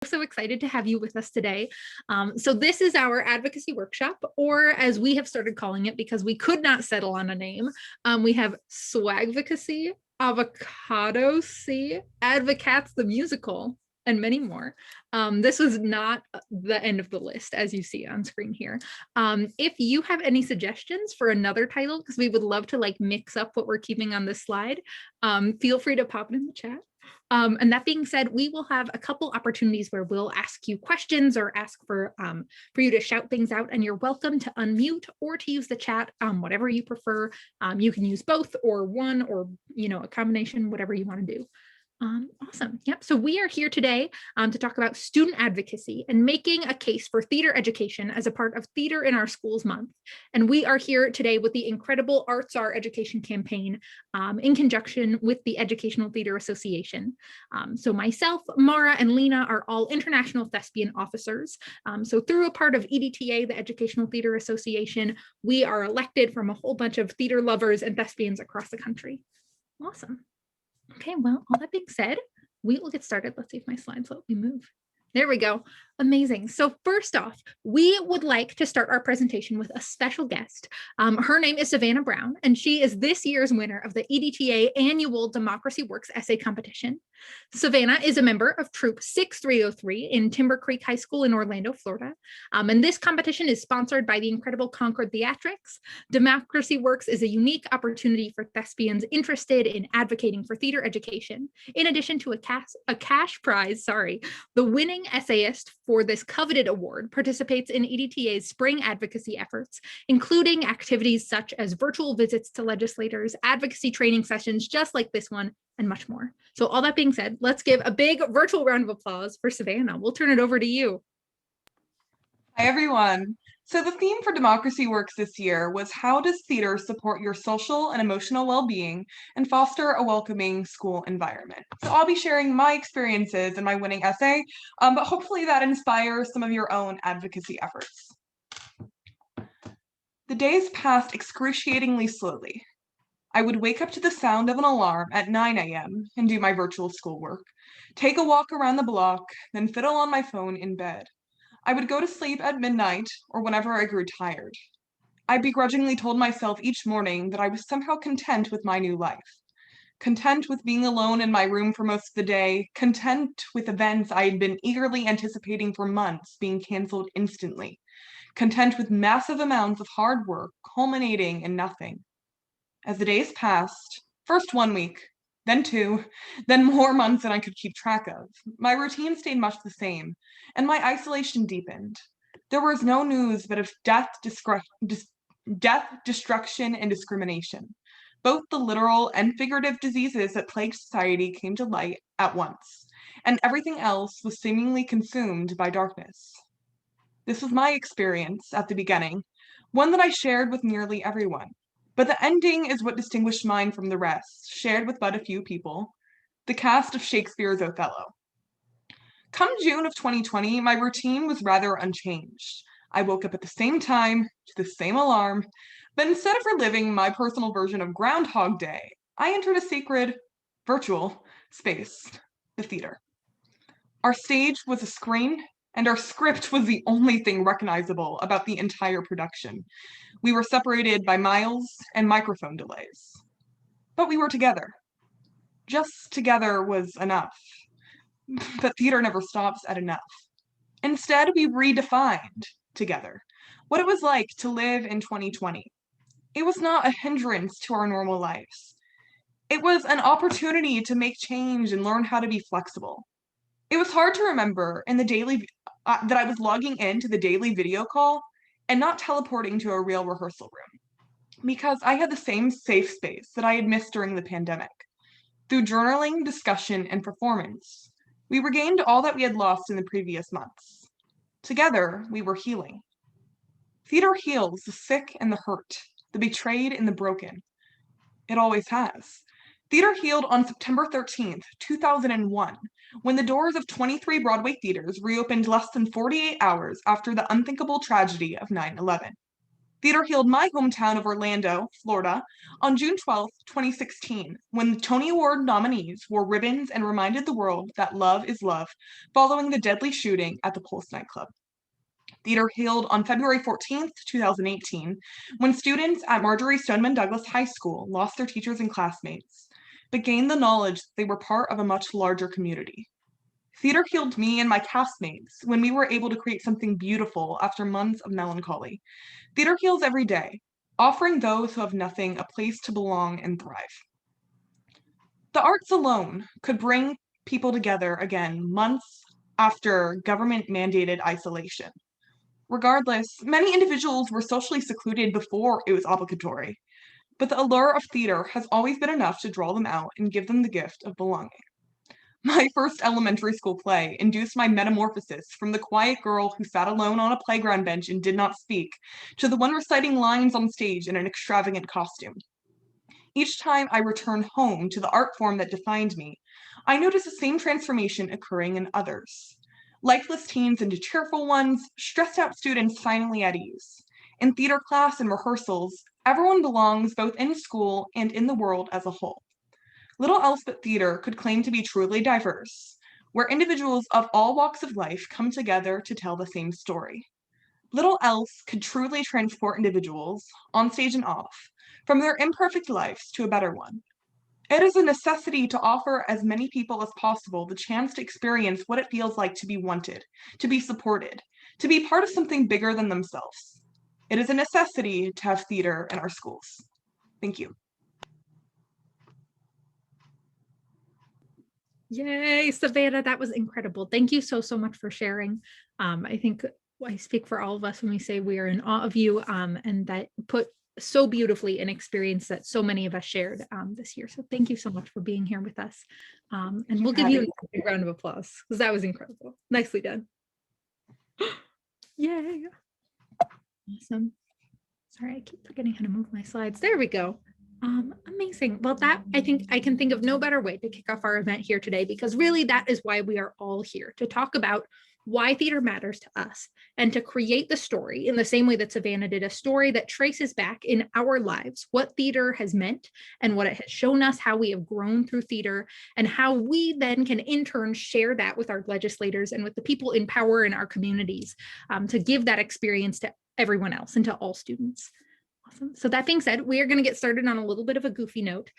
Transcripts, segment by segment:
so excited to have you with us today. So this is our advocacy workshop, or as we have started calling it because we could not settle on a name, we have Swagvacacy, Avocadocy, Advocats the Musical, and many more. This was not the end of the list, as you see on screen here. If you have any suggestions for another title, because we would love to like mix up what we're keeping on this slide, feel free to pop it in the chat. And that being said, we will have a couple opportunities where we'll ask you questions or ask for you to shout things out, and you're welcome to unmute or to use the chat, whatever you prefer. You can use both or one, or a combination, whatever you want to do. Awesome. Yep. So we are here today to talk about student advocacy and making a case for theater education as a part of Theater in Our Schools Month. And we are here today with the incredible Arts Our Education campaign in conjunction with the Educational Theater Association. So myself, Mara, and Lena are all international thespian officers. So through a part of EDTA, the Educational Theater Association, we are elected from a whole bunch of theater lovers and thespians across the country. Awesome. Okay, well, all that being said, we will get started. Let's see if my slides let me move. There we go. Amazing. So first off, we would like to start our presentation with a special guest. Her name is Savannah Brown, and she is this year's winner of the EDTA annual Democracy Works essay competition. Savannah is a member of Troop 6303 in Timber Creek High School in Orlando, Florida. And this competition is sponsored by the incredible Concord Theatrics. Democracy Works is a unique opportunity for thespians interested in advocating for theater education. In addition to a cash prize, the winning essayist for this coveted award participates in EDTA's spring advocacy efforts, including activities such as virtual visits to legislators, advocacy training sessions just like this one, and much more. So all that being said, let's give a big virtual round of applause for Savannah. We'll turn it over to you. Hi, everyone. So the theme for Democracy Works this year was how does theater support your social and emotional well-being and foster a welcoming school environment? So I'll be sharing my experiences in my winning essay, but hopefully that inspires some of your own advocacy efforts. The days passed excruciatingly slowly. I would wake up to the sound of an alarm at 9 a.m. and do my virtual schoolwork, take a walk around the block, then fiddle on my phone in bed. I would go to sleep at midnight or whenever I grew tired. I begrudgingly told myself each morning that I was somehow content with my new life. Content with being alone in my room for most of the day, content with events I had been eagerly anticipating for months being canceled instantly, content with massive amounts of hard work culminating in nothing. As the days passed, first 1 week, then 2, then more months than I could keep track of, my routine stayed much the same, and my isolation deepened. There was no news but of death, destruction, and discrimination. Both the literal and figurative diseases that plagued society came to light at once, and everything else was seemingly consumed by darkness. This was my experience at the beginning, one that I shared with nearly everyone. But the ending is what distinguished mine from the rest, shared with but a few people, the cast of Shakespeare's Othello. Come June of 2020, my routine was rather unchanged. I woke up at the same time, to the same alarm, but instead of reliving my personal version of Groundhog Day, I entered a sacred, virtual space, the theater. Our stage was a screen, and our script was the only thing recognizable about the entire production. We were separated by miles and microphone delays. But we were together. Just together was enough. But theater never stops at enough. Instead, we redefined together what it was like to live in 2020. It was not a hindrance to our normal lives. It was an opportunity to make change and learn how to be flexible. It was hard to remember in the daily that I was logging into the daily video call and not teleporting to a real rehearsal room, because I had the same safe space that I had missed during the pandemic. Through journaling, discussion, and performance, we regained all that we had lost in the previous months. Together, we were healing. Theater heals the sick and the hurt, the betrayed and the broken. It always has. Theater healed on September 13th, 2001, when the doors of 23 Broadway theaters reopened less than 48 hours after the unthinkable tragedy of 9/11. Theater healed my hometown of Orlando, Florida, on June 12th, 2016, when the Tony Award nominees wore ribbons and reminded the world that love is love following the deadly shooting at the Pulse nightclub. Theater healed on February 14th, 2018, when students at Marjorie Stoneman Douglas High School lost their teachers and classmates, but gained the knowledge that they were part of a much larger community. Theater healed me and my castmates when we were able to create something beautiful after months of melancholy. Theater heals every day, offering those who have nothing a place to belong and thrive. The arts alone could bring people together again months after government mandated isolation. Regardless, many individuals were socially secluded before it was obligatory, but the allure of theater has always been enough to draw them out and give them the gift of belonging. My first elementary school play induced my metamorphosis from the quiet girl who sat alone on a playground bench and did not speak to the one reciting lines on stage in an extravagant costume. Each time I return home to the art form that defined me, I notice the same transformation occurring in others. Lifeless teens into cheerful ones, stressed out students finally at ease. In theater class and rehearsals, everyone belongs both in school and in the world as a whole. Little else but theater could claim to be truly diverse, where individuals of all walks of life come together to tell the same story. Little else could truly transport individuals, on stage and off, from their imperfect lives to a better one. It is a necessity to offer as many people as possible the chance to experience what it feels like to be wanted, to be supported, to be part of something bigger than themselves. It is a necessity to have theater in our schools. Thank you. Yay, Savannah, that was incredible. Thank you so, so much for sharing. I think I speak for all of us when we say we are in awe of you, and that put so beautifully an experience that so many of us shared this year. So thank you so much for being here with us. And we'll give you a big round of applause because that was incredible. Nicely done. Yay. Awesome. Sorry, I keep forgetting how to move my slides. There we go. Amazing. Well, that I think I can think of no better way to kick off our event here today, because really that is why we are all here, to talk about why theater matters to us and to create the story in the same way that Savannah did, a story that traces back in our lives what theater has meant and what it has shown us, how we have grown through theater, and how we then can in turn share that with our legislators and with the people in power in our communities, to give that experience to everyone else and to all students. Awesome. So that being said, we are going to get started on a little bit of a goofy note.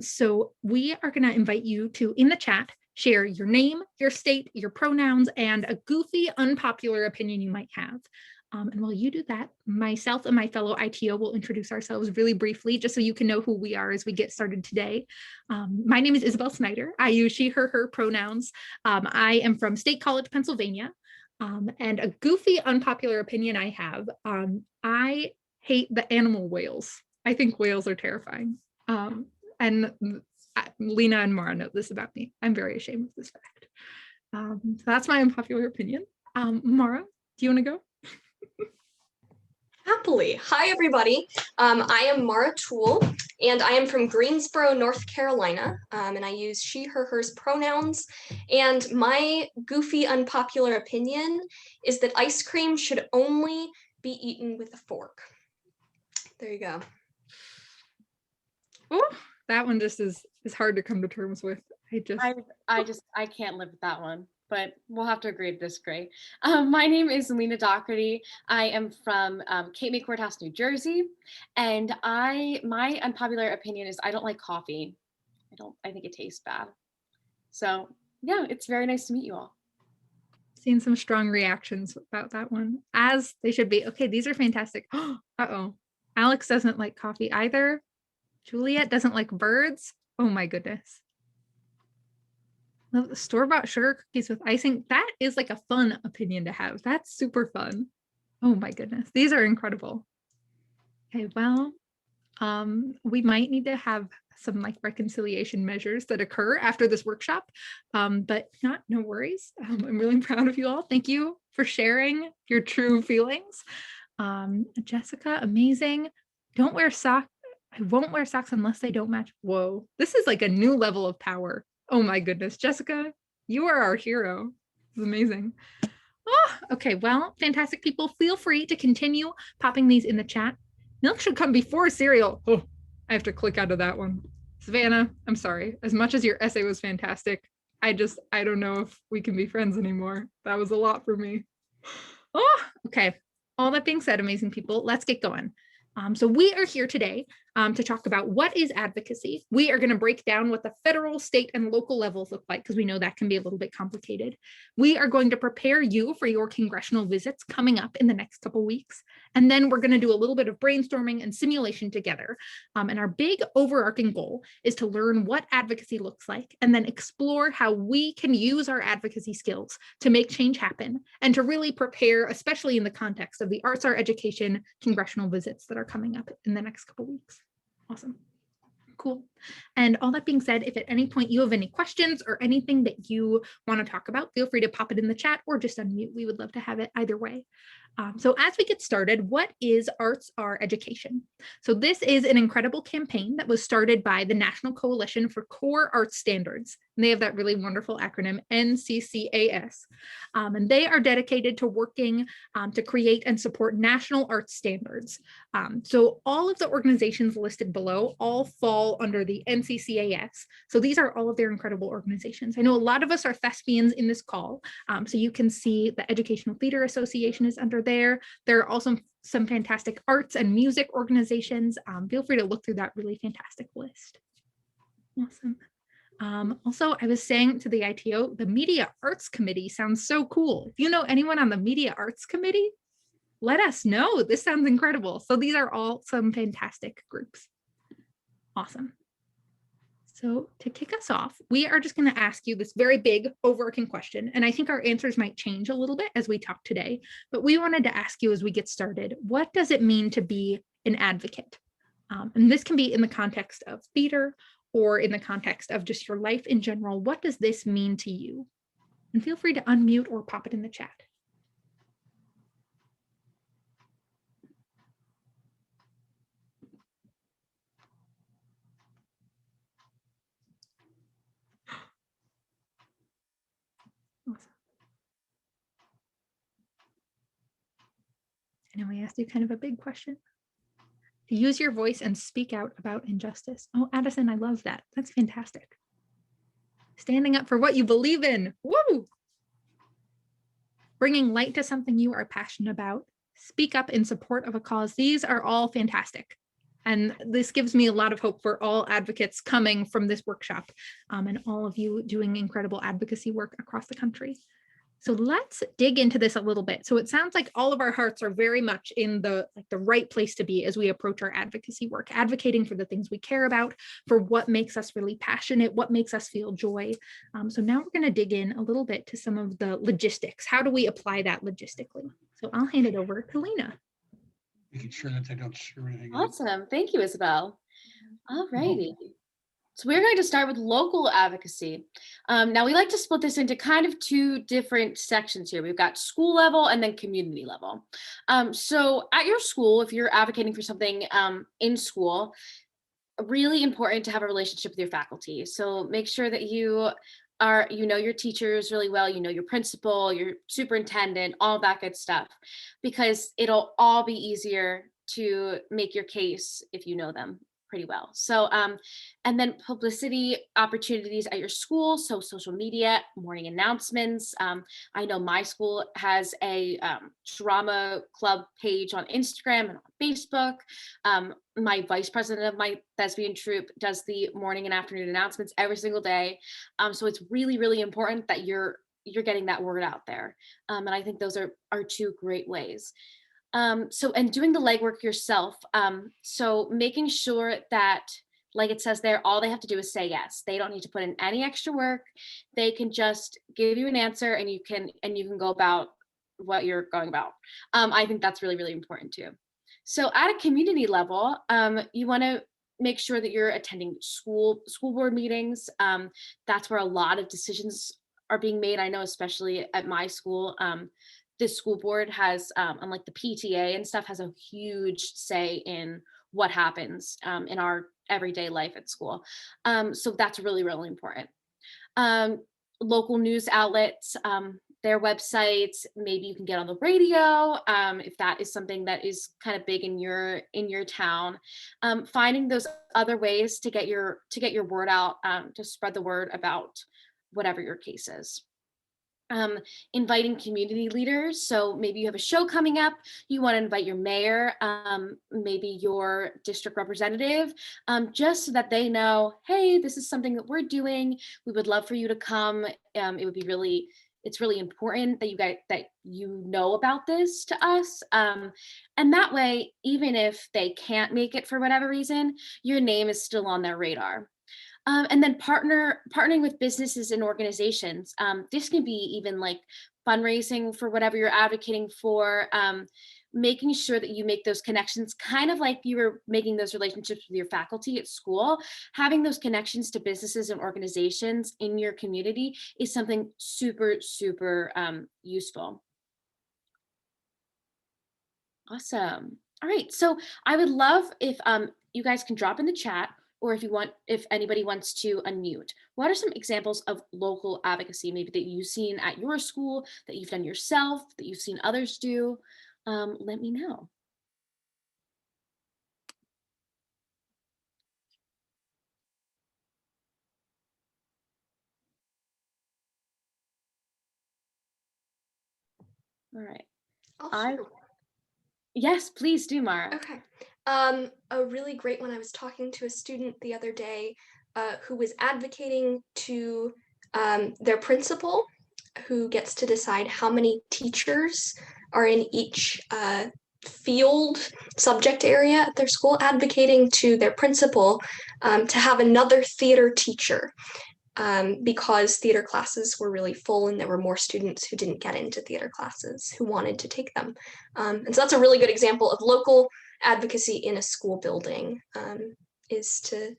So we are going to invite you to, in the chat, share your name, your state, your pronouns, and a goofy, unpopular opinion you might have. And while you do that, myself and my fellow ITO will introduce ourselves really briefly, just so you can know who we are as we get started today. My name is Isabel Snyder. I use she, her pronouns. I am from State College, Pennsylvania. And a goofy, unpopular opinion I have, I hate the animal whales. I think whales are terrifying. And Lena and Mara know this about me. I'm very ashamed of this fact. So that's my unpopular opinion. Mara, do you want to go? Happily. Hi, everybody. I am Mara Toole, and I am from Greensboro, North Carolina, and I use she, her, hers pronouns. And my goofy, unpopular opinion is that ice cream should only be eaten with a fork. There you go. Oh, that one just is hard to come to terms with. I can't live with that one, but we'll have to agree to disagree. My name is Lena Doherty. I am from Cape May Courthouse, New Jersey, and my unpopular opinion is I don't like coffee. I think it tastes bad. So yeah, it's very nice to meet you all. Seen some strong reactions about that one, as they should be. Okay, these are fantastic. Uh-oh. Alex doesn't like coffee either. Juliet doesn't like birds. Oh my goodness. Love the store-bought sugar cookies with icing. That is like a fun opinion to have. That's super fun. Oh my goodness. These are incredible. Okay, well, we might need to have some like reconciliation measures that occur after this workshop, but no worries. I'm really proud of you all. Thank you for sharing your true feelings. Jessica, amazing. Don't wear socks. I won't wear socks unless they don't match. Whoa, this is like a new level of power. Oh my goodness, Jessica, you are our hero. It's amazing. Oh, Okay, well, fantastic people. Feel free to continue popping these in the chat. Milk should come before cereal. Oh, I have to click out of that one. Savannah, I'm sorry. As much as your essay was fantastic, I don't know if we can be friends anymore. That was a lot for me. Oh, okay. All that being said, amazing people, let's get going. So we are here today to talk about what is advocacy. We are going to break down what the federal, state, and local levels look like, because we know that can be a little bit complicated. We are going to prepare you for your congressional visits coming up in the next couple weeks. And then we're going to do a little bit of brainstorming and simulation together. And our big overarching goal is to learn what advocacy looks like and then explore how we can use our advocacy skills to make change happen and to really prepare, especially in the context of the arts, our education, congressional visits that are coming up in the next couple weeks. Awesome. Cool. And all that being said, if at any point you have any questions or anything that you want to talk about, feel free to pop it in the chat or just unmute. We would love to have it either way. So as we get started, what is Arts Are Education? So this is an incredible campaign that was started by the National Coalition for Core Arts Standards. And they have that really wonderful acronym, NCCAS. And they are dedicated to working to create and support national arts standards. So all of the organizations listed below all fall under the NCCAS. So these are all of their incredible organizations. I know a lot of us are thespians in this call. So you can see the Educational Theater Association is under there. There are also some fantastic arts and music organizations. Feel free to look through that really fantastic list. Awesome. Also, I was saying to the ITO, the Media Arts Committee sounds so cool. If you know anyone on the Media Arts Committee, let us know. This sounds incredible. So these are all some fantastic groups. Awesome. So to kick us off, we are just going to ask you this very big overarching question. And I think our answers might change a little bit as we talk today. But we wanted to ask you as we get started, what does it mean to be an advocate? And this can be in the context of theater or in the context of just your life in general. What does this mean to you? And feel free to unmute or pop it in the chat. Awesome. I know I asked you kind of a big question. To use your voice and speak out about injustice. Oh, Addison, I love that. That's fantastic. Standing up for what you believe in. Woo! Bringing light to something you are passionate about. Speak up in support of a cause. These are all fantastic. And this gives me a lot of hope for all advocates coming from this workshop and all of you doing incredible advocacy work across the country. So let's dig into this a little bit. So it sounds like all of our hearts are very much in the right place to be as we approach our advocacy work, advocating for the things we care about, for what makes us really passionate, what makes us feel joy. So now we're going to dig in a little bit to some of the logistics. How do we apply that logistically? So I'll hand it over to Lena. Making sure that I don't screw anything up. Awesome. Thank you, Isabel. All righty. So we're going to start with local advocacy. Now we like to split this into kind of two different sections here. We've got school level and then community level. So at your school, if you're advocating for something in school, really important to have a relationship with your faculty. So make sure that you know your teachers really well, you know your principal, your superintendent, all that good stuff, because it'll all be easier to make your case if you know them pretty well. So, and then publicity opportunities at your school. So social media, morning announcements. I know my school has a drama club page on Instagram and on Facebook. My vice president of my thespian troupe does the morning and afternoon announcements every single day. So it's really, really important that you're getting that word out there. And I think those are two great ways. So, and doing the legwork yourself. So making sure that, like it says there, all they have to do is say yes. They don't need to put in any extra work. They can just give you an answer and you can go about what you're going about. I think that's really, really important too. So at a community level, you want to make sure that you're attending school board meetings. That's where a lot of decisions are being made. I know, especially at my school, this school board has, unlike the PTA and stuff, has a huge say in what happens in our everyday life at school. So that's really, really important. Local news outlets, their websites. Maybe you can get on the radio if that is something that is kind of big in your town. Finding those other ways to get your word out, to spread the word about whatever your case is. Inviting community leaders. So maybe you have a show coming up, you want to invite your mayor, maybe your district representative, just so that they know, hey, this is something that we're doing. We would love for you to come. It would be it's really important that you know about this to us. And that way, even if they can't make it for whatever reason, your name is still on their radar. And then partnering with businesses and organizations. This can be even like fundraising for whatever you're advocating for, making sure that you make those connections, kind of like you were making those relationships with your faculty at school. Having those connections to businesses and organizations in your community is something super, super useful. Awesome. All right, so I would love if you guys can drop in the chat, or if anybody wants to unmute. What are some examples of local advocacy, maybe that you've seen at your school, that you've done yourself, that you've seen others do? Let me know. All right. I'll share. Yes, please do, Mara. Okay. A really great one. I was talking to a student the other day who was advocating to their principal, who gets to decide how many teachers are in each field subject area at their school, advocating to their principal to have another theater teacher. Because theater classes were really full and there were more students who didn't get into theater classes who wanted to take them. And so that's a really good example of local advocacy in a school building, is to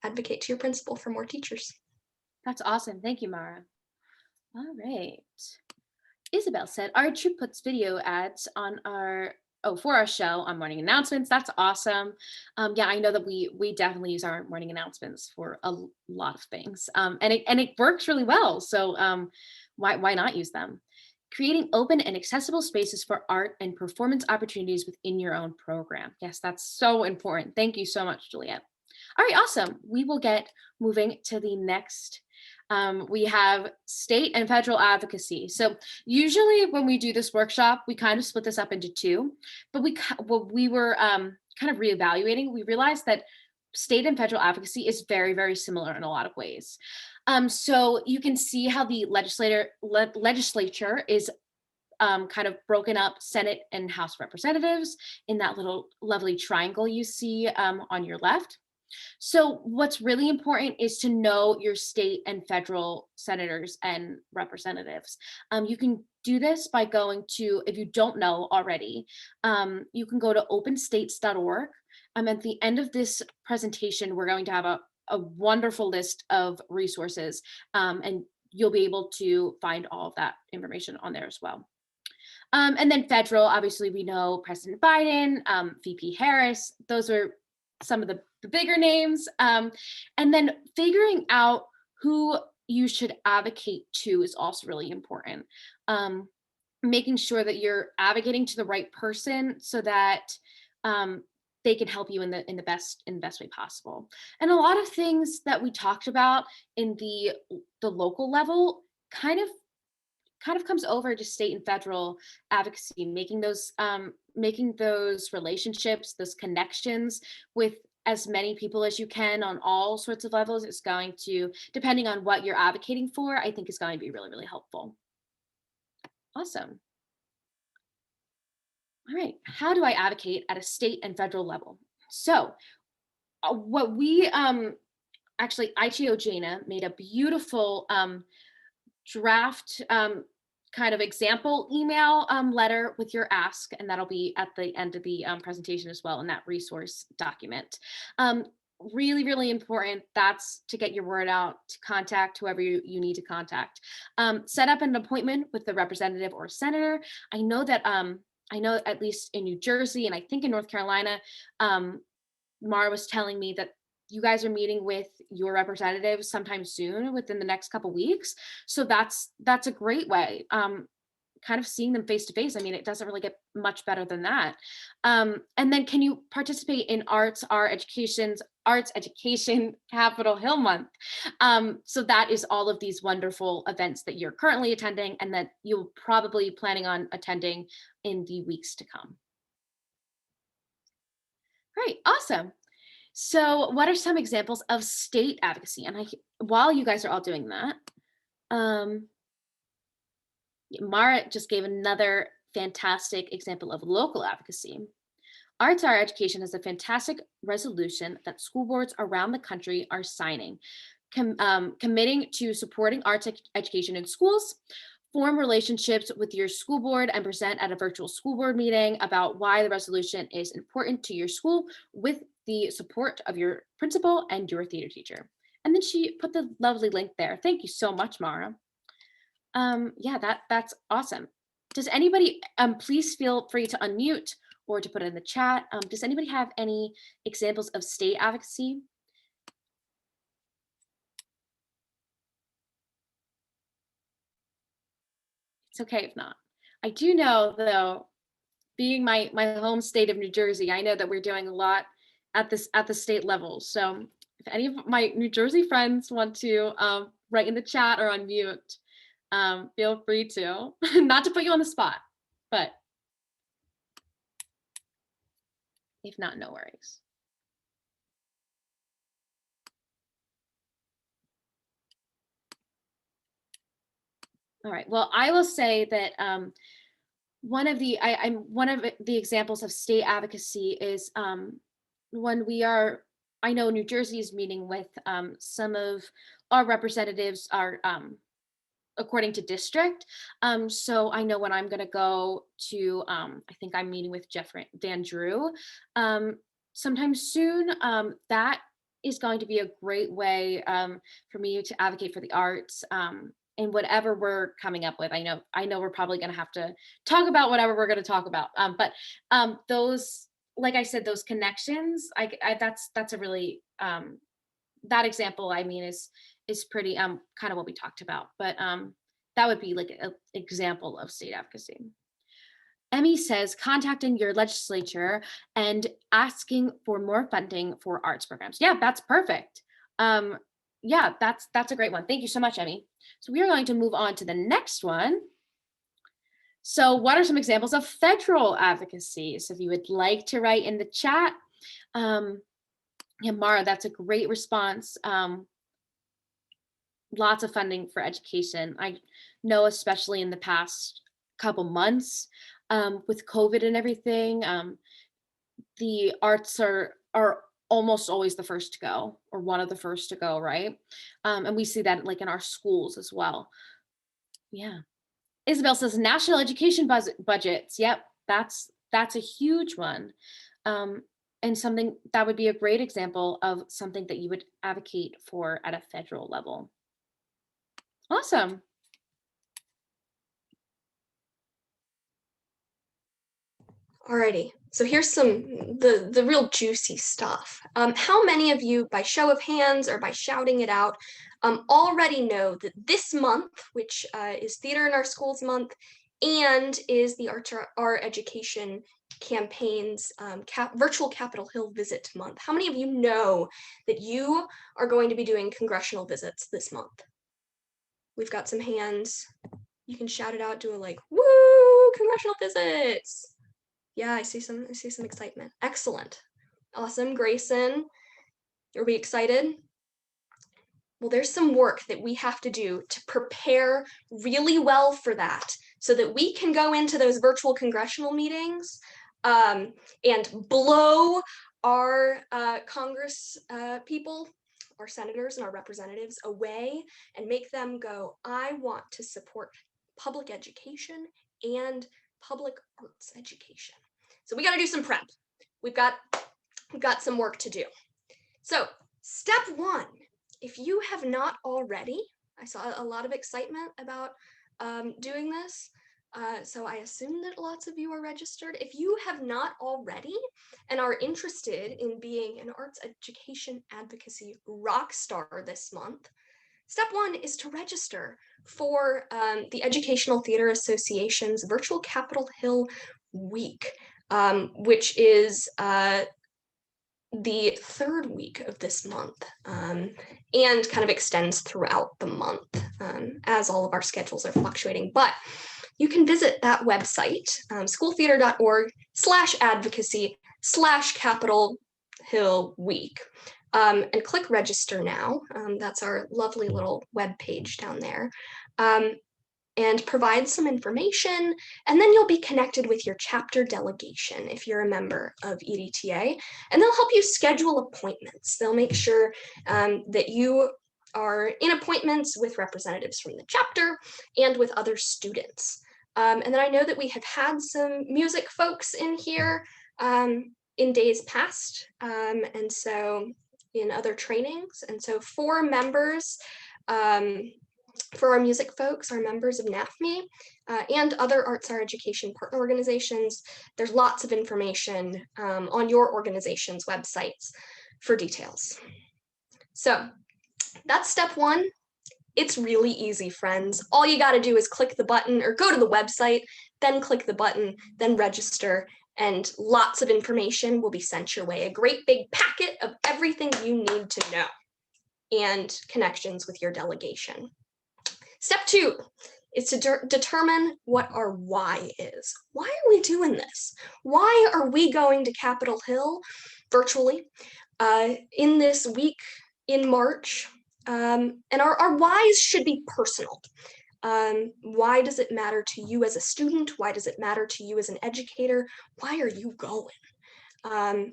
advocate to your principal for more teachers. That's awesome. Thank you, Mara. All right. Isabel said, our troop puts video ads on for our show on morning announcements. That's awesome. Yeah, I know that we definitely use our morning announcements for a lot of things, and it works really well. So why not use them? Creating open and accessible spaces for art and performance opportunities within your own program. Yes, that's so important. Thank you so much, Juliet. All right, awesome. We will get moving to the next. We have state and federal advocacy. So usually when we do this workshop, we kind of split this up into two, but we were kind of reevaluating. We realized that state and federal advocacy is very, very similar in a lot of ways. So you can see how the legislature is kind of broken up, Senate and House of Representatives, in that little lovely triangle you see on your left. So what's really important is to know your state and federal senators and representatives. You can do this by going to, if you don't know already, you can go to openstates.org. At the end of this presentation, we're going to have a wonderful list of resources, and you'll be able to find all of that information on there as well. And then federal, obviously we know President Biden, VP Harris, those are some of the bigger names. And then figuring out who you should advocate to is also really important. Making sure that you're advocating to the right person so that they can help you in the best way possible. And a lot of things that we talked about in the local level kind of comes over to state and federal advocacy, making those relationships, those connections with as many people as you can on all sorts of levels is going to, depending on what you're advocating for, I think is going to be really, really helpful. Awesome. All right, how do I advocate at a state and federal level? So what we, actually ITO Jana made a beautiful draft kind of example email letter with your ask, and that'll be at the end of the presentation as well in that resource document. Really, really important. That's to get your word out, to contact whoever you need to contact. Set up an appointment with the representative or senator. I know that at least in New Jersey and I think in North Carolina, Mara was telling me that you guys are meeting with your representatives sometime soon within the next couple weeks. So that's a great way. Kind of seeing them face to face. I mean, it doesn't really get much better than that. And then can you participate in Arts Education Capitol Hill Month? So that is all of these wonderful events that you're currently attending and that you're probably planning on attending in the weeks to come. Great, awesome. So what are some examples of state advocacy? And while you guys are all doing that, Mara just gave another fantastic example of local advocacy. Arts Our Education is a fantastic resolution that school boards around the country are signing, committing to supporting arts education in schools, form relationships with your school board and present at a virtual school board meeting about why the resolution is important to your school with the support of your principal and your theater teacher. And then she put the lovely link there. Thank you so much, Mara. Yeah, that's awesome. Does anybody, please feel free to unmute or to put it in the chat. Does anybody have any examples of state advocacy? It's okay if not. I do know though, being my home state of New Jersey, I know that we're doing a lot at the state level. So if any of my New Jersey friends want to write in the chat or unmute, feel free to. Not to put you on the spot, but if not, no worries. All right, well, I will say that one of the examples of state advocacy is when I know New Jersey is meeting with some of our representatives are according to district. So I know when I'm going to go to, I think I'm meeting with Jeff Van Drew sometime soon. That is going to be a great way for me to advocate for the arts and whatever we're coming up with. I know we're probably going to have to talk about whatever we're going to talk about. But those, like I said, those connections, that's a really, that example, I mean, is pretty kind of what we talked about, but that would be like an example of state advocacy. Emmy says contacting your legislature and asking for more funding for arts programs. Yeah, that's perfect. Yeah, that's a great one. Thank you so much, Emmy. So we are going to move on to the next one. So what are some examples of federal advocacy? So if you would like to write in the chat, yeah, Mara, that's a great response. Lots of funding for education. I know, especially in the past couple months with COVID and everything, the arts are almost always the first to go or one of the first to go, right? And we see that like in our schools as well. Yeah. Isabel says national education budgets. Yep, that's a huge one. And something that would be a great example of something that you would advocate for at a federal level. Awesome. Alrighty, so here's some the real juicy stuff. How many of you, by show of hands or by shouting it out, already know that this month, which is Theater in Our Schools Month, and is the Our Education campaign's virtual Capitol Hill visit month? How many of you know that you are going to be doing congressional visits this month? We've got some hands. You can shout it out, do a like, woo, congressional visits. Yeah, I see some excitement. Excellent. Awesome. Grayson, are we excited? Well, there's some work that we have to do to prepare really well for that so that we can go into those virtual congressional meetings and blow our Congress people, our senators and our representatives away and make them go, I want to support public education and public arts education. So we got to do some prep. We've got some work to do. So step one, if you have not already, I saw a lot of excitement about doing this. So I assume that lots of you are registered. If you have not already and are interested in being an arts education advocacy rock star this month, step one is to register for the Educational Theater Association's virtual Capitol Hill Week, which is the third week of this month, and kind of extends throughout the month, as all of our schedules are fluctuating. But you can visit that website, schooltheater.org/advocacy/Capitol Hill Week, and click register now. That's our lovely little web page down there. And provide some information, and then you'll be connected with your chapter delegation if you're a member of EDTA, and they'll help you schedule appointments. They'll make sure that you are in appointments with representatives from the chapter and with other students. And then I know that we have had some music folks in here in days past, and so in other trainings. And so for members, for our music folks, our members of NAFME, and other arts our education partner organizations, there's lots of information on your organization's websites for details. So that's step one. It's really easy, friends. All you got to do is click the button or go to the website, then click the button, then register, and lots of information will be sent your way. A great big packet of everything you need to know and connections with your delegation. Step two is to determine what our why is. Why are we doing this? Why are we going to Capitol Hill virtually in this week in March? And our whys should be personal. Why does it matter to you as a student? Why does it matter to you as an educator? Why are you going? I'd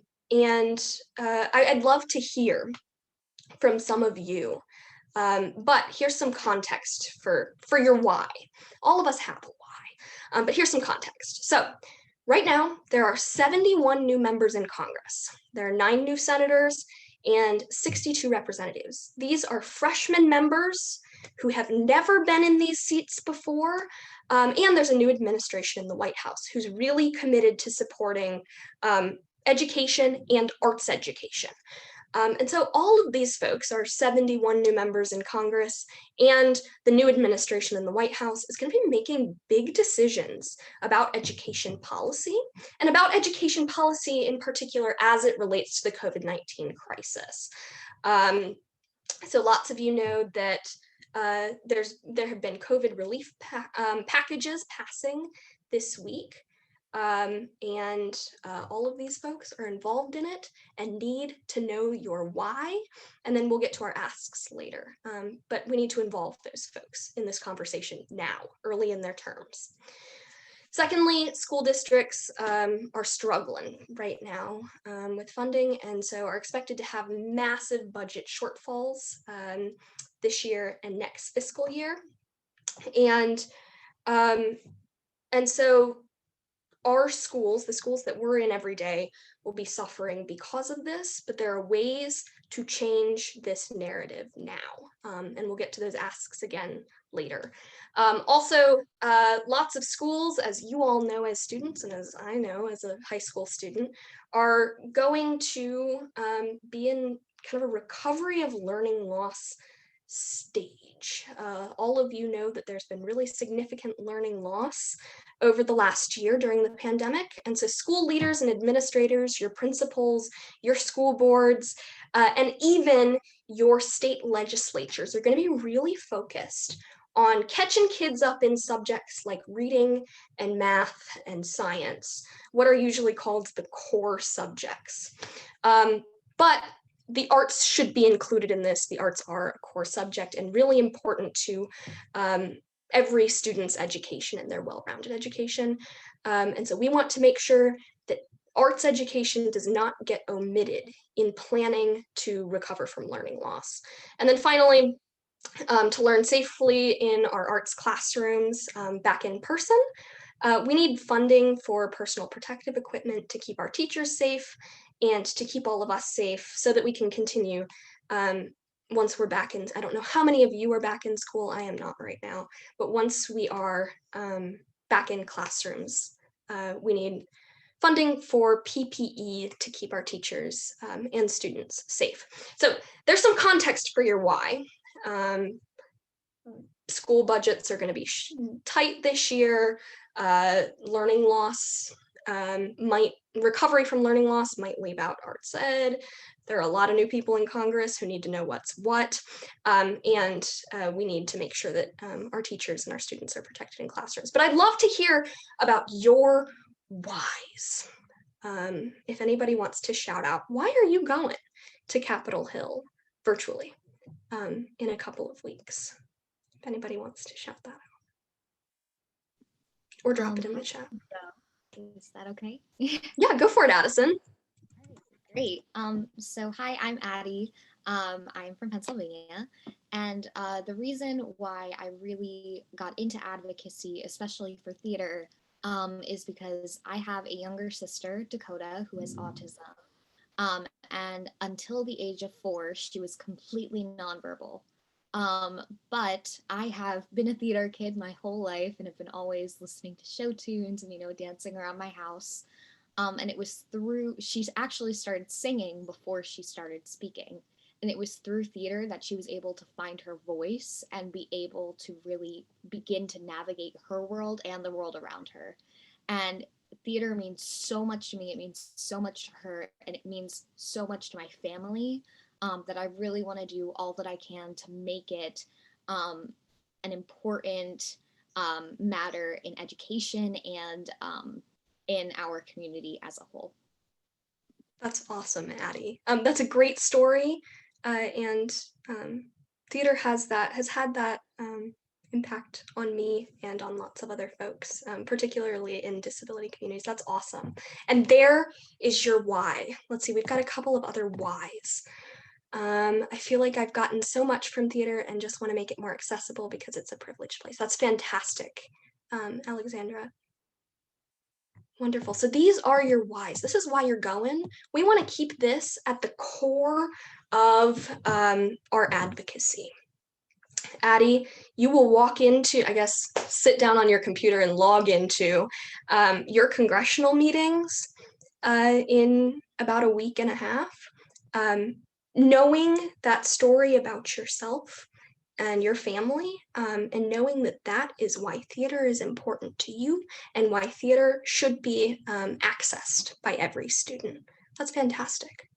love to hear from some of you. But here's some context for your why. All of us have a why, but here's some context. So right now, there are 71 new members in Congress. There are 9 new senators and 62 representatives. These are freshman members who have never been in these seats before. And there's a new administration in the White House who's really committed to supporting education and arts education. And so all of these folks, our 71 new members in Congress and the new administration in the White House, is going to be making big decisions about education policy and about education policy in particular as it relates to the COVID-19 crisis. So lots of you know that there have been COVID relief packages passing this week. All of these folks are involved in it and need to know your why, and then we'll get to our asks later. But we need to involve those folks in this conversation now, early in their terms. Secondly, school districts are struggling right now with funding, and so are expected to have massive budget shortfalls this year and next fiscal year. And so our schools, the schools that we're in every day, will be suffering because of this, but there are ways to change this narrative now. And we'll get to those asks again later. Also, lots of schools, as you all know as students, and as I know as a high school student, are going to be in kind of a recovery of learning loss stage. All of you know that there's been really significant learning loss over the last year during the pandemic. And so school leaders and administrators, your principals, your school boards, and even your state legislatures are going to be really focused on catching kids up in subjects like reading and math and science, what are usually called the core subjects. But the arts should be included in this. The arts are a core subject and really important to every student's education and their well-rounded education. And so we want to make sure that arts education does not get omitted in planning to recover from learning loss. And then finally, to learn safely in our arts classrooms back in person, we need funding for personal protective equipment to keep our teachers safe and to keep all of us safe so that we can continue once we're back in. I don't know how many of you are back in school. I am not right now, but once we are back in classrooms. We need funding for PPE to keep our teachers and students safe. So there's some context for your why. School budgets are going to be tight this year. Learning loss recovery from learning loss might leave out arts ed. There are a lot of new people in Congress who need to know what's what. And we need to make sure that our teachers and our students are protected in classrooms. But I'd love to hear about your whys. If anybody wants to shout out, why are you going to Capitol Hill virtually in a couple of weeks? If anybody wants to shout that out. Or drop it in the chat. Is that okay? Yeah, go for it, Addison. Great. So hi, I'm Addie. I'm from Pennsylvania. And the reason why I really got into advocacy, especially for theater, is because I have a younger sister, Dakota, who has autism. And until the age of 4, she was completely nonverbal. But I have been a theater kid my whole life and have been always listening to show tunes and, dancing around my house. And it was she actually started singing before she started speaking. And it was through theater that she was able to find her voice and be able to really begin to navigate her world and the world around her. And theater means so much to me. It means so much to her, and it means so much to my family. That I really want to do all that I can to make it an important matter in education and in our community as a whole. That's awesome, Addie. That's a great story, and theater has had that impact on me and on lots of other folks, particularly in disability communities. That's awesome. And there is your why. Let's see, we've got a couple of other whys. I feel like I've gotten so much from theater and just want to make it more accessible because it's a privileged place. That's fantastic, Alexandra. Wonderful. So these are your whys. This is why you're going. We want to keep this at the core of our advocacy. Addie, you will walk into, I guess, sit down on your computer and log into your congressional meetings in about a week and a half. Knowing that story about yourself and your family, and knowing that that is why theater is important to you and why theater should be accessed by every student. That's fantastic.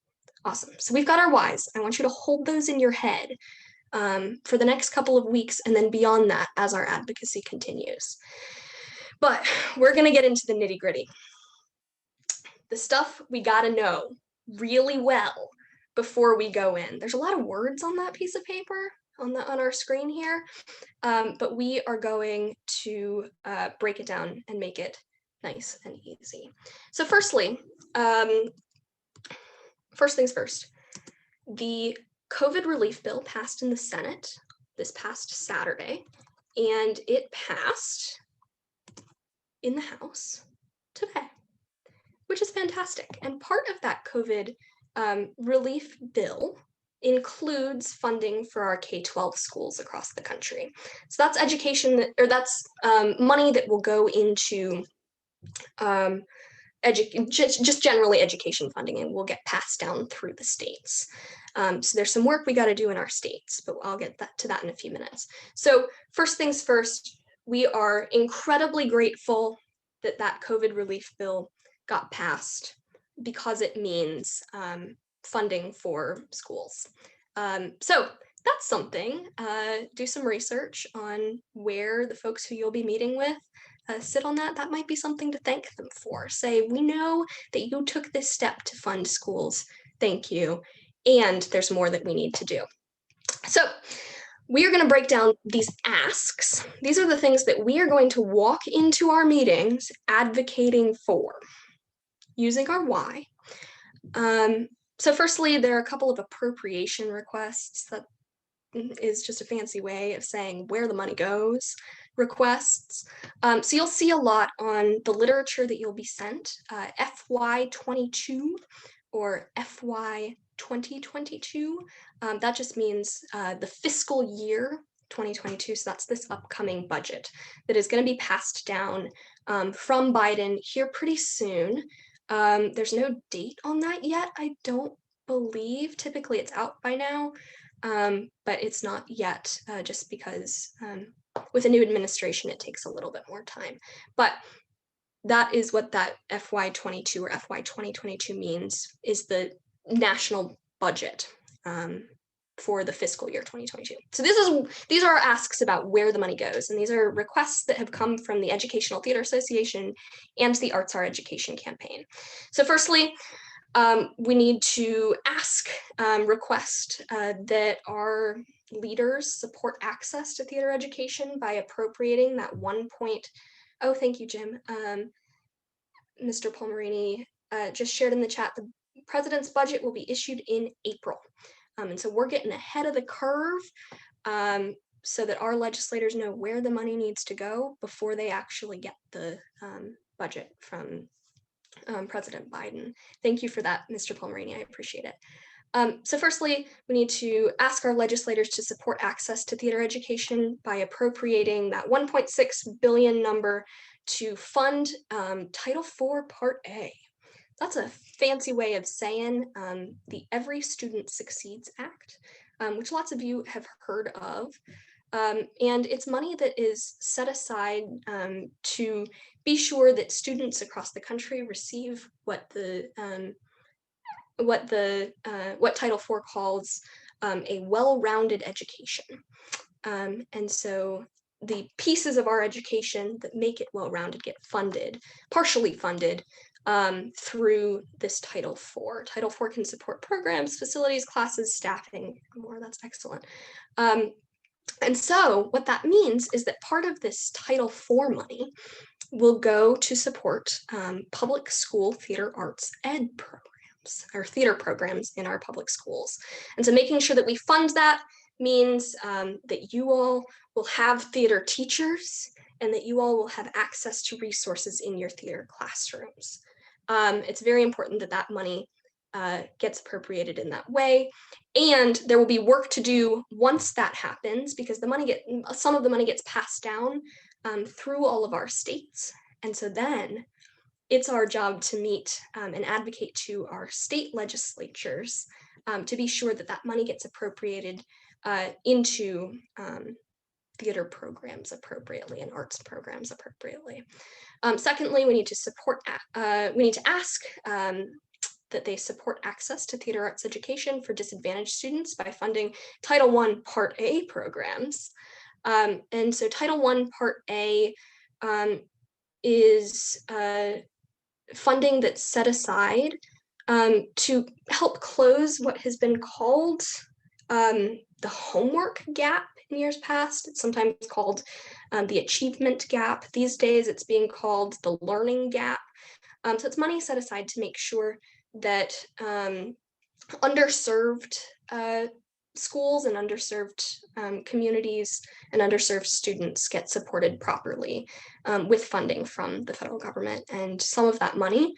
Awesome. So we've got our whys. I want you to hold those in your head for the next couple of weeks and then beyond that as our advocacy continues. But we're going to get into the nitty-gritty. The stuff we got to know really well before we go in. There's a lot of words on that piece of paper on our screen here, but we are going to break it down and make it nice and easy. So firstly, first things first, the COVID relief bill passed in the Senate this past Saturday, and it passed in the House today, which is fantastic. And part of that COVID relief bill includes funding for our K-12 schools across the country. So that's education that's money that will go into just generally education funding and will get passed down through the states. So there's some work we got to do in our states, but I'll get to that in a few minutes. So first things first, we are incredibly grateful that that COVID relief bill got passed because it means funding for schools. So that's something. Do some research on where the folks who you'll be meeting with sit on that. That might be something to thank them for. Say, we know that you took this step to fund schools. Thank you. And there's more that we need to do. So we are going to break down these asks. These are the things that we are going to walk into our meetings advocating for using our why. So firstly, there are a couple of appropriation requests. That is just a fancy way of saying where the money goes requests. So you'll see a lot on the literature that you'll be sent, FY22 or FY 2022. That just means the fiscal year 2022. So that's this upcoming budget that is going to be passed down from Biden here pretty soon. There's no date on that yet, I don't believe. Typically it's out by now, but it's not yet, just because with a new administration, it takes a little bit more time. But that is what that FY22 or FY 2022 means, is the national budget for the fiscal year 2022. So these are our asks about where the money goes, and these are requests that have come from the Educational Theater Association and the Arts Our Education campaign. So firstly, we need to ask, request that our leaders support access to theater education by appropriating that Oh, thank you, Jim. Mr. Palmerini just shared in the chat, the president's budget will be issued in April. And so we're getting ahead of the curve so that our legislators know where the money needs to go before they actually get the budget from President Biden. Thank you for that, Mr. Palmerini, I appreciate it. So firstly, we need to ask our legislators to support access to theater education by appropriating that 1.6 billion number to fund Title IV Part A. That's a fancy way of saying the Every Student Succeeds Act, which lots of you have heard of. And it's money that is set aside to be sure that students across the country receive what Title IV calls a well-rounded education. And so the pieces of our education that make it well-rounded get funded, partially funded, through this Title IV. Title IV can support programs, facilities, classes, staffing, more. That's excellent. And so what that means is that part of this Title IV money will go to support public school theater arts ed programs, or theater programs in our public schools. And so making sure that we fund that means that you all will have theater teachers and that you all will have access to resources in your theater classrooms. It's very important that that money gets appropriated in that way. And there will be work to do once that happens, because some of the money gets passed down through all of our states. And so then it's our job to meet and advocate to our state legislatures to be sure that that money gets appropriated into theater programs appropriately and arts programs appropriately. Secondly, we need to ask that they support access to theater arts education for disadvantaged students by funding Title I Part A programs. And so Title I Part A is funding that's set aside to help close what has been called the homework gap in years past. It's sometimes called the achievement gap. These days it's being called the learning gap. So it's money set aside to make sure that underserved schools and underserved communities and underserved students get supported properly with funding from the federal government. And some of that money,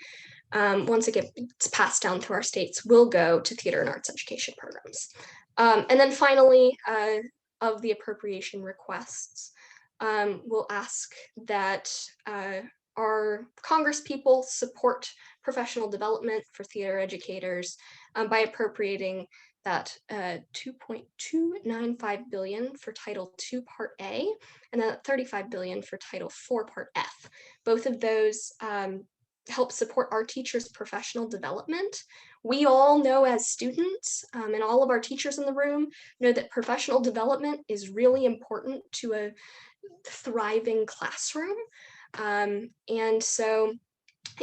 once it gets passed down through our states, will go to theater and arts education programs. And then finally, of the appropriation requests, we'll ask that our Congress people support professional development for theater educators by appropriating that $2.295 billion for Title II Part A, and then $35 billion for Title IV Part F. Both of those help support our teachers' professional development. We all know as students, and all of our teachers in the room know that professional development is really important to a thriving classroom. And so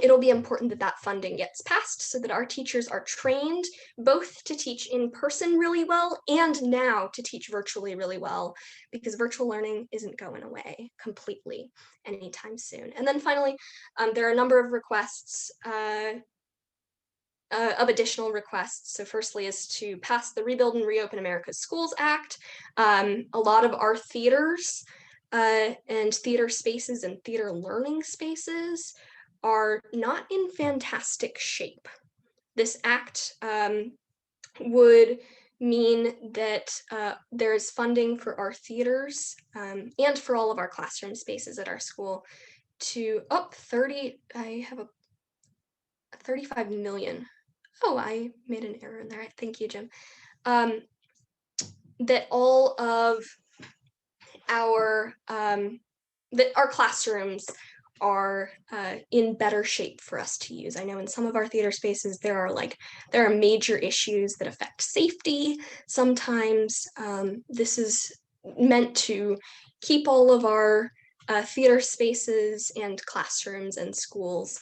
it'll be important that that funding gets passed so that our teachers are trained both to teach in person really well and now to teach virtually really well, because virtual learning isn't going away completely anytime soon. And then finally, there are a number of requests, of additional requests. So firstly is to pass the Rebuild and Reopen America's Schools Act. A lot of our theaters and theater spaces and theater learning spaces are not in fantastic shape. This act would mean that there is funding for our theaters and for all of our classroom spaces at our school to I have a 35 million. Oh, I made an error in there. Thank you, Jim. That all of our that our classrooms are in better shape for us to use. I know in some of our theater spaces there are major issues that affect safety. Sometimes this is meant to keep all of our theater spaces and classrooms and schools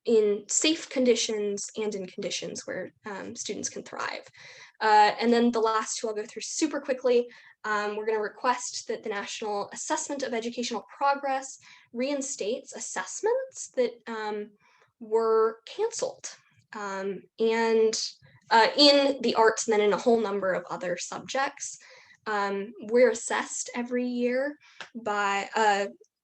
in safe conditions and in conditions where students can thrive. And then the last two I'll go through super quickly. We're going to request that the National Assessment of Educational Progress reinstates assessments that were canceled and in the arts and then in a whole number of other subjects. We're assessed every year by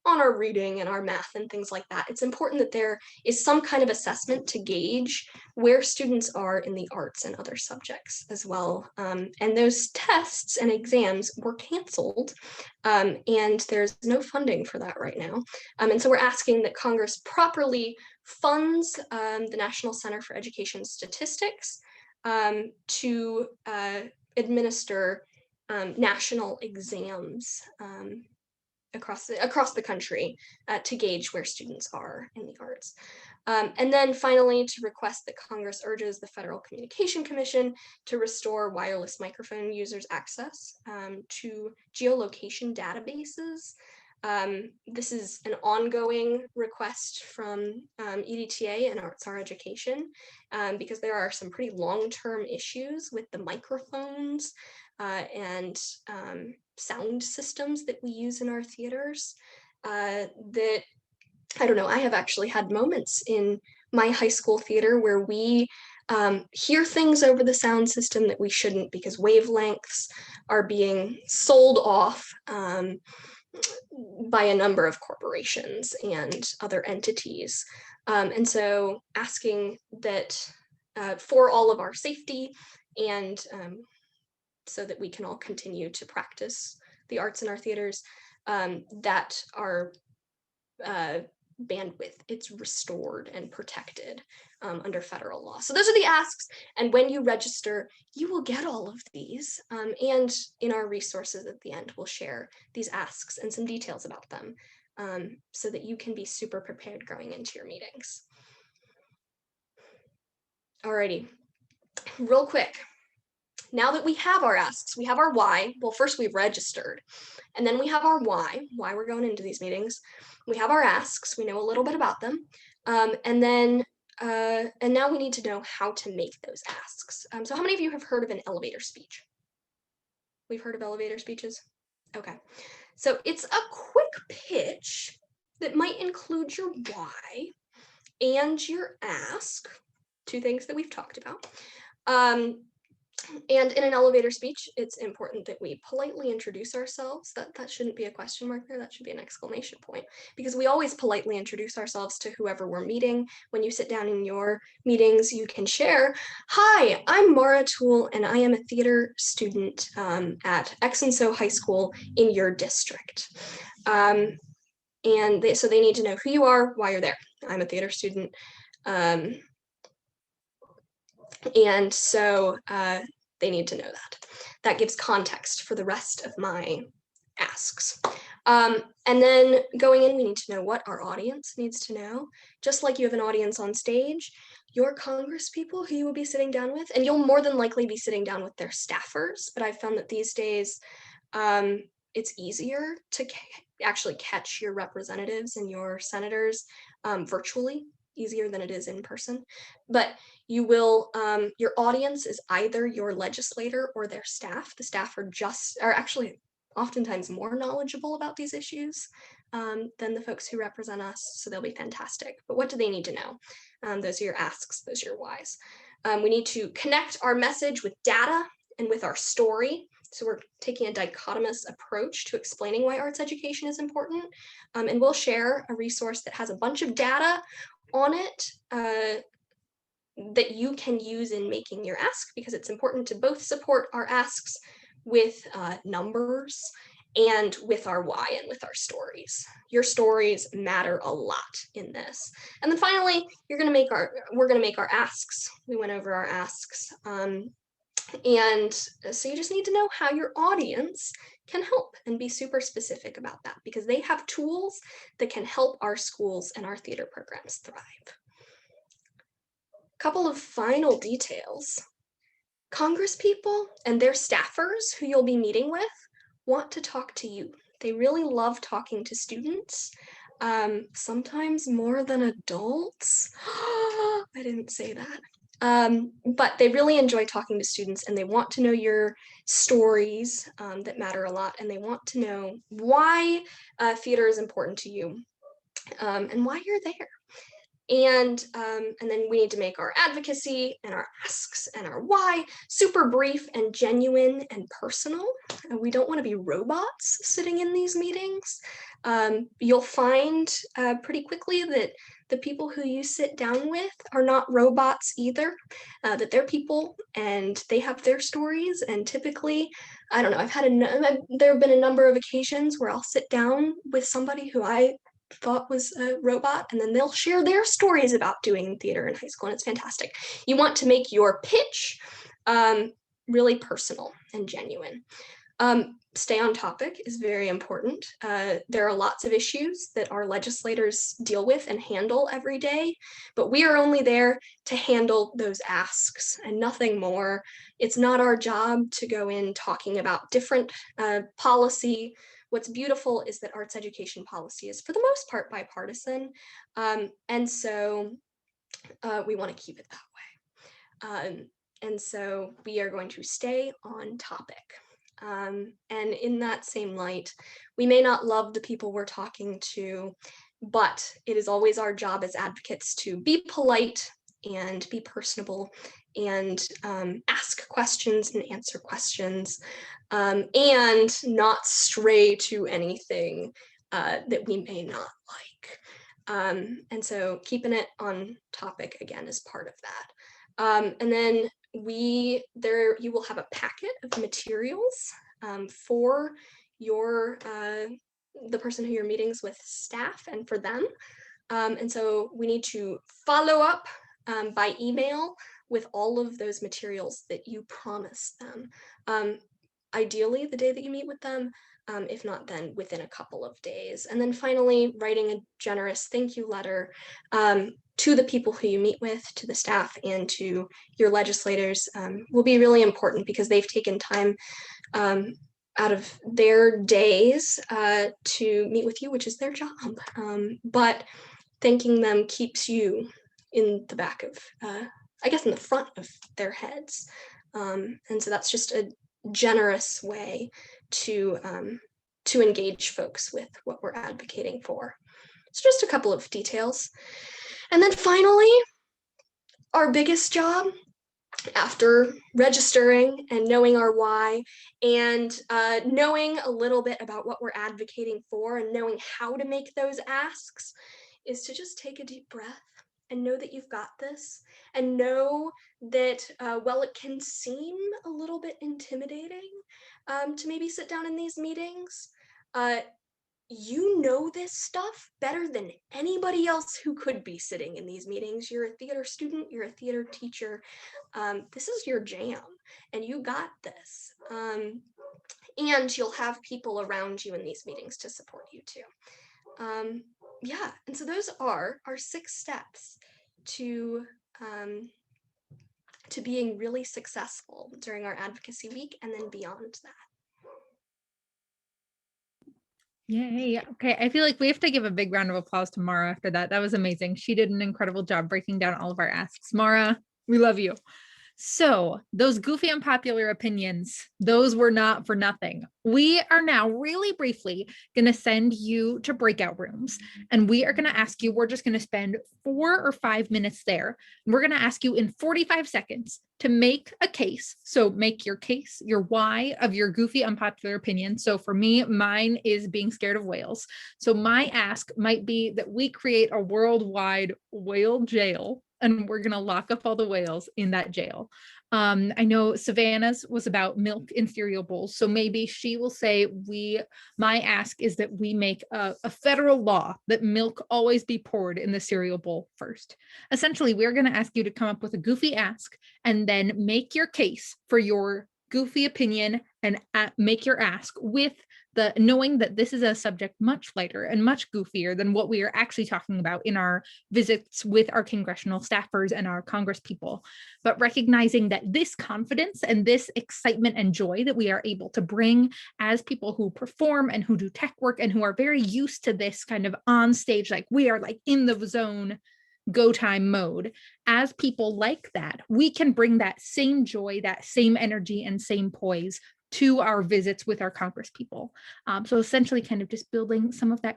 on our reading and our math and things like that. It's important that there is some kind of assessment to gauge where students are in the arts and other subjects as well. And those tests and exams were canceled, and there's no funding for that right now. And so we're asking that Congress properly funds the National Center for Education Statistics to administer national exams across the country to gauge where students are in the arts. And then finally, to request that Congress urges the Federal Communication Commission to restore wireless microphone users' access to geolocation databases. This is an ongoing request from EDTA and Arts Our Education because there are some pretty long-term issues with the microphones and sound systems that we use in our theaters that, I don't know, I have actually had moments in my high school theater where we hear things over the sound system that we shouldn't because wavelengths are being sold off by a number of corporations and other entities. And so asking that for all of our safety and so that we can all continue to practice the arts in our theaters, that our bandwidth, it's restored and protected under federal law. So those are the asks, and when you register, you will get all of these, and in our resources at the end, we'll share these asks and some details about them so that you can be super prepared going into your meetings. Alrighty, real quick. Now that we have our asks, we have our why. Well, first we've registered, and then we have our why we're going into these meetings. We have our asks, we know a little bit about them, and now we need to know how to make those asks. So how many of you have heard of an elevator speech? We've heard of elevator speeches? Okay, so it's a quick pitch that might include your why and your ask, two things that we've talked about. And in an elevator speech, it's important that we politely introduce ourselves. That shouldn't be a question mark there, that should be an exclamation point, because we always politely introduce ourselves to whoever we're meeting. When you sit down in your meetings, you can share, "Hi, I'm Mara Toole, and I am a theater student at X and So High School in your district." And so they need to know who you are, why you're there. I'm a theater student. And so they need to know that. That gives context for the rest of my asks. And then going in, we need to know what our audience needs to know. Just like you have an audience on stage, your Congress people who you will be sitting down with, and you'll more than likely be sitting down with their staffers, but I've found that these days it's easier to actually catch your representatives and your senators virtually, easier than it is in person. But you will, your audience is either your legislator or their staff. The staff are actually oftentimes more knowledgeable about these issues than the folks who represent us, so they'll be fantastic. But what do they need to know? Those are your asks, those are your whys. We need to connect our message with data and with our story. So we're taking a dichotomous approach to explaining why arts education is important. And we'll share a resource that has a bunch of data on it that you can use in making your ask, because it's important to both support our asks with numbers and with our why and with our stories. Your stories matter a lot in this. And then finally, we're gonna make our asks. We went over our asks. And so you just need to know how your audience can help and be super specific about that, because they have tools that can help our schools and our theater programs thrive. Couple of final details. Congresspeople and their staffers who you'll be meeting with want to talk to you. They really love talking to students, sometimes more than adults. I didn't say that. But they really enjoy talking to students, and they want to know your stories that matter a lot, and they want to know why theater is important to you and why you're there. And then we need to make our advocacy and our asks and our why super brief and genuine and personal. And we don't want to be robots sitting in these meetings. You'll find pretty quickly that the people who you sit down with are not robots either, that they're people and they have their stories. And typically, I don't know, there have been a number of occasions where I'll sit down with somebody who I thought was a robot, and then they'll share their stories about doing theater in high school, and it's fantastic. You want to make your pitch really personal and genuine. Stay on topic is very important. There are lots of issues that our legislators deal with and handle every day, but we are only there to handle those asks and nothing more. It's not our job to go in talking about different policy. What's beautiful is that arts education policy is for the most part bipartisan. And so we want to keep it that way. And so we are going to stay on topic. And in that same light, we may not love the people we're talking to, but it is always our job as advocates to be polite and be personable and ask questions and answer questions, and not stray to anything that we may not like. And so keeping it on topic again is part of that. And then you will have a packet of materials for your the person who you're meetings with staff and for them. And so we need to follow up by email with all of those materials that you promised them. Ideally, the day that you meet with them, if not then within a couple of days. And then finally, writing a generous thank you letter to the people who you meet with, to the staff, and to your legislators will be really important, because they've taken time out of their days to meet with you, which is their job. But thanking them keeps you in the back of, I guess in the front of their heads. And so that's just a generous way to engage folks with what we're advocating for. So just a couple of details. And then finally, our biggest job, after registering and knowing our why and knowing a little bit about what we're advocating for and knowing how to make those asks, is to just take a deep breath and know that you've got this, and know that while it can seem a little bit intimidating to maybe sit down in these meetings, you know this stuff better than anybody else who could be sitting in these meetings. You're a theater student, you're a theater teacher. This is your jam, and you got this. And you'll have people around you in these meetings to support you too. Yeah, and so those are our 6 steps to being really successful during our advocacy week and then beyond that. Yay. Okay. I feel like we have to give a big round of applause to Mara after that. That was amazing. She did an incredible job breaking down all of our asks. Mara, we love you. So those goofy unpopular opinions, those were not for nothing. We are now really briefly going to send you to breakout rooms, and we are going to ask you, we're just going to spend 4 or 5 minutes there. And we're going to ask you in 45 seconds to make a case. So make your case, your why of your goofy unpopular opinion. So for me, mine is being scared of whales. So my ask might be that we create a worldwide whale jail and we're going to lock up all the whales in that jail. I know Savannah's was about milk in cereal bowls. So maybe she will say, my ask is that we make a federal law that milk always be poured in the cereal bowl first. Essentially, we're going to ask you to come up with a goofy ask and then make your case for your goofy opinion and make your ask with the knowing that this is a subject much lighter and much goofier than what we are actually talking about in our visits with our congressional staffers and our Congress people, but recognizing that this confidence and this excitement and joy that we are able to bring as people who perform and who do tech work and who are very used to this kind of on stage, like we are like in the zone, go time mode, as people like that, we can bring that same joy, that same energy and same poise to our visits with our Congress people. So essentially kind of just building some of that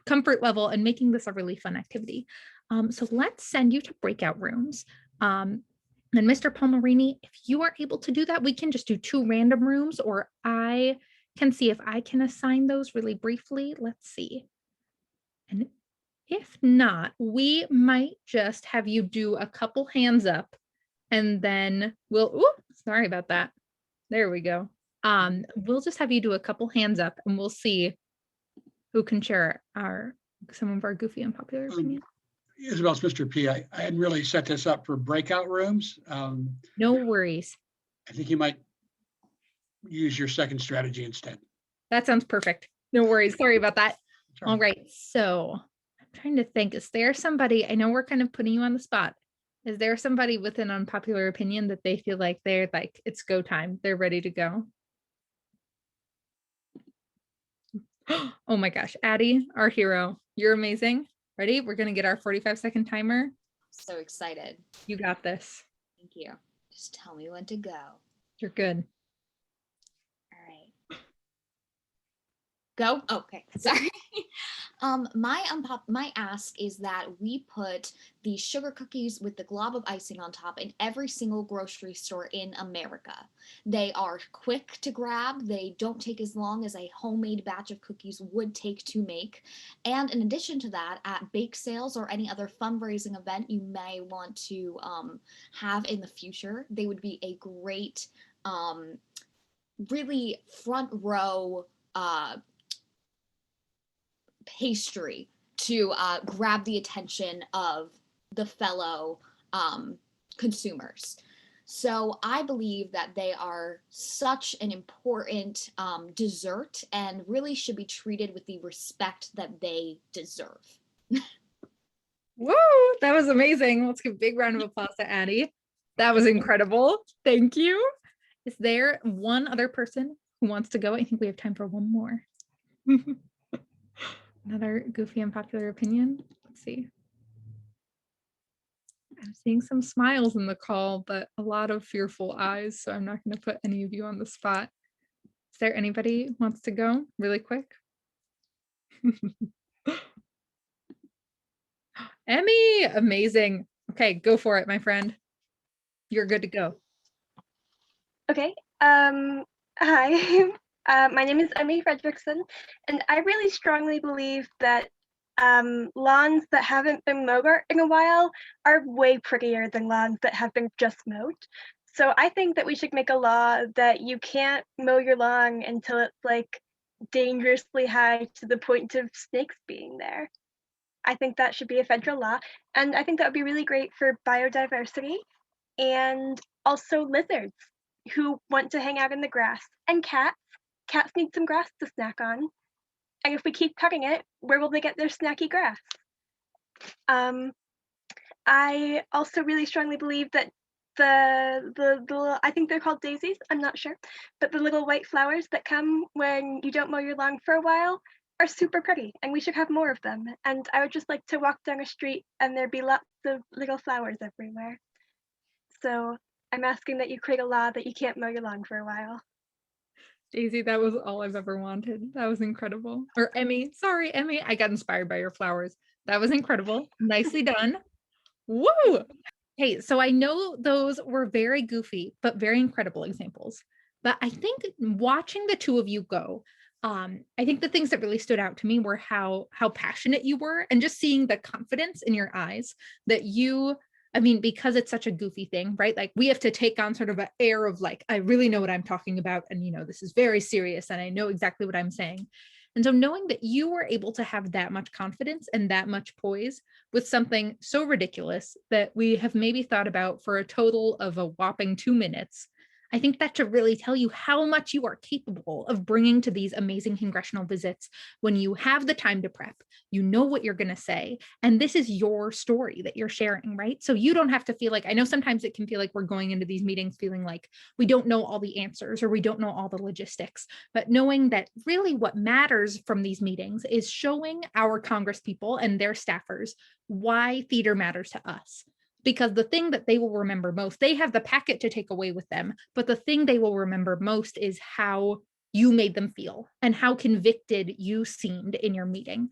comfort level and making this a really fun activity. So let's send you to breakout rooms. And Mr. Palmerini, if you are able to do that, we can just do 2 random rooms, or I can see if I can assign those really briefly. Let's see. And if not, we might just have you do a couple hands up and then sorry about that. There we go. We'll just have you do a couple hands up and we'll see who can share some of our goofy and popular opinions. Isabel, it's Mr. P. I hadn't really set this up for breakout rooms. No worries. I think you might use your second strategy instead. That sounds perfect. No worries. Sorry about that. Sorry. All right. So I'm trying to think, is there somebody, I know we're kind of putting you on the spot. Is there somebody with an unpopular opinion that they feel like they're like, it's go time, they're ready to go? Oh my gosh, Addie, our hero, you're amazing. Ready? We're going to get our 45-second timer. So excited. You got this. Thank you. Just tell me when to go. You're good. All right. Go. Okay. Sorry. My ask is that we put the sugar cookies with the glob of icing on top in every single grocery store in America. They are quick to grab. They don't take as long as a homemade batch of cookies would take to make. And in addition to that, at bake sales or any other fundraising event you may want to have in the future, they would be a great, really front row pastry to grab the attention of the fellow consumers. So I believe that they are such an important dessert and really should be treated with the respect that they deserve. Whoa, that was amazing. Let's give a big round of applause to Addie. That was incredible. Thank you. Is there one other person who wants to go? I think we have time for one more. Another goofy and popular opinion. Let's see. I'm seeing some smiles in the call, but a lot of fearful eyes, so I'm not going to put any of you on the spot. Is there anybody who wants to go really quick? Emmy, amazing. Okay, go for it, my friend. You're good to go. Okay. Hi. My name is Emmy Fredrickson, and I really strongly believe that lawns that haven't been mowed in a while are way prettier than lawns that have been just mowed. So I think that we should make a law that you can't mow your lawn until it's like dangerously high to the point of snakes being there. I think that should be a federal law, and I think that would be really great for biodiversity and also lizards who want to hang out in the grass, and cats. Cats need some grass to snack on. And if we keep cutting it, where will they get their snacky grass? I also really strongly believe that the I think they're called daisies, I'm not sure, but the little white flowers that come when you don't mow your lawn for a while are super pretty, and we should have more of them. And I would just like to walk down a street and there'd be lots of little flowers everywhere. So I'm asking that you create a law that you can't mow your lawn for a while. Daisy, that was all I've ever wanted. That was incredible. Or Emmy, sorry, Emmy, I got inspired by your flowers. That was incredible. Nicely done. Woo! Hey, so I know those were very goofy, but very incredible examples. But I think watching the two of you go, I think the things that really stood out to me were how passionate you were, and just seeing the confidence in your eyes that you I mean, because it's such a goofy thing, right? Like we have to take on sort of an air of like, I really know what I'm talking about. And, this is very serious and I know exactly what I'm saying. And so knowing that you were able to have that much confidence and that much poise with something so ridiculous that we have maybe thought about for a total of a whopping 2 minutes, I think that should really tell you how much you are capable of bringing to these amazing congressional visits when you have the time to prep, you know what you're going to say, and this is your story that you're sharing, right? So you don't have to feel like, I know sometimes it can feel like we're going into these meetings feeling like we don't know all the answers or we don't know all the logistics, but knowing that really what matters from these meetings is showing our Congress people and their staffers why theater matters to us. Because the thing that they will remember most, they have the packet to take away with them, but the thing they will remember most is how you made them feel and how convicted you seemed in your meeting.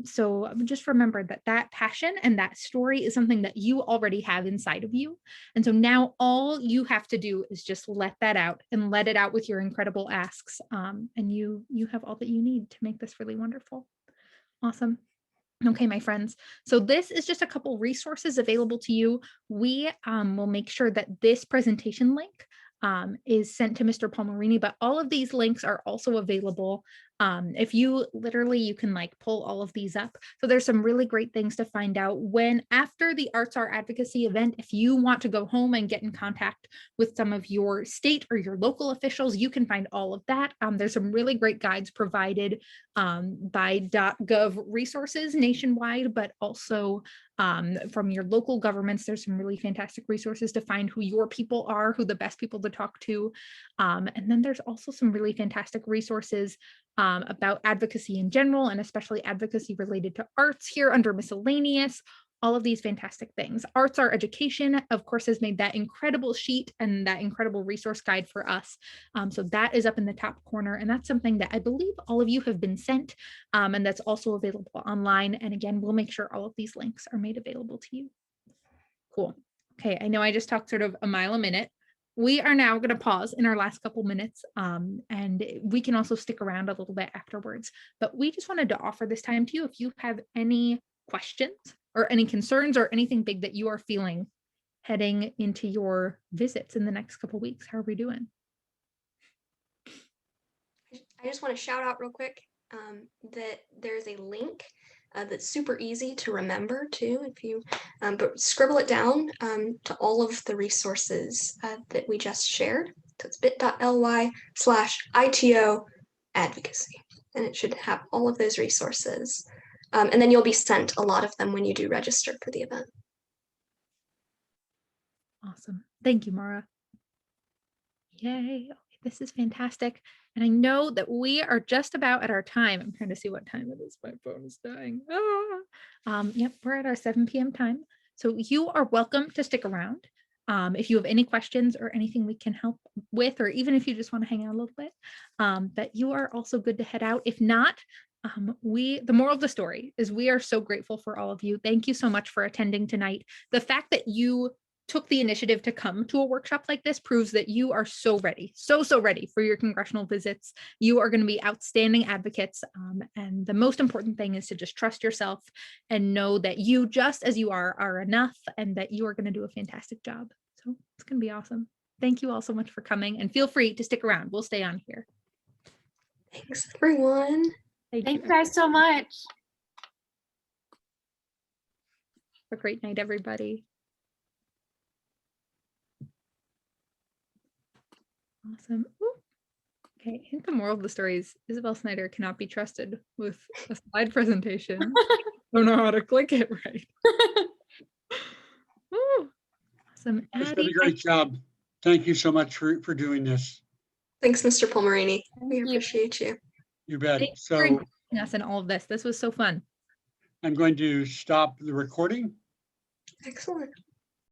So just remember that that passion and that story is something that you already have inside of you. And so now all you have to do is just let that out and let it out with your incredible asks. And you have all that you need to make this really wonderful. Awesome. Okay, my friends. So this is just a couple resources available to you. We will make sure that this presentation link is sent to Mr. Palmerini, but all of these links are also available. If you can like pull all of these up. So there's some really great things to find out when after the Arts Are Advocacy event, if you want to go home and get in contact with some of your state or your local officials, you can find all of that. There's some really great guides provided by .gov resources nationwide, but also from your local governments. There's some really fantastic resources to find who your people are, who the best people to talk to. And then there's also some really fantastic resources about advocacy in general, and especially advocacy related to arts here under miscellaneous, all of these fantastic things. Arts Are Education, of course, has made that incredible sheet and that incredible resource guide for us. So that is up in the top corner. And that's something that I believe all of you have been sent, and that's also available online. And again, we'll make sure all of these links are made available to you. Cool. Okay, I know I just talked sort of a mile a minute. We are now going to pause in our last couple minutes, and we can also stick around a little bit afterwards. But we just wanted to offer this time to you. If you have any questions or any concerns or anything big that you are feeling heading into your visits in the next couple of weeks, how are we doing? I just want to shout out real quick that there's a link that's super easy to remember too, if you but scribble it down to all of the resources that we just shared. So it's bit.ly/ITO advocacy, and it should have all of those resources. And then you'll be sent a lot of them when you do register for the event. Awesome. Thank you, Mara. Yay. This is fantastic. And I know that we are just about at our time. I'm trying to see what time it is. My phone is dying. Yep, we're at our 7 p.m. time. So you are welcome to stick around. If you have any questions or anything we can help with, or even if you just want to hang out a little bit, but you are also good to head out. If not, the moral of the story is we are so grateful for all of you. Thank you so much for attending tonight. The fact that you took the initiative to come to a workshop like this proves that you are so ready, so ready for your congressional visits. You are going to be outstanding advocates. And the most important thing is to just trust yourself and know that you, just as you are enough, and that you are going to do a fantastic job. So it's going to be awesome. Thank you all so much for coming, and feel free to stick around. We'll stay on here. Thanks, everyone. Thank you guys so much. Have a great night, everybody. Awesome. Ooh. Okay, I think the moral of the story is Isabel Snyder cannot be trusted with a slide presentation. Don't know how to click it right. Ooh. Awesome. It's been a great job. Thank you so much for doing this. Thanks, Mr. Palmerini. Thank We you. appreciate you. You bet. Thanks So for including us in all of this. This was so fun. I'm going to stop the recording. Excellent.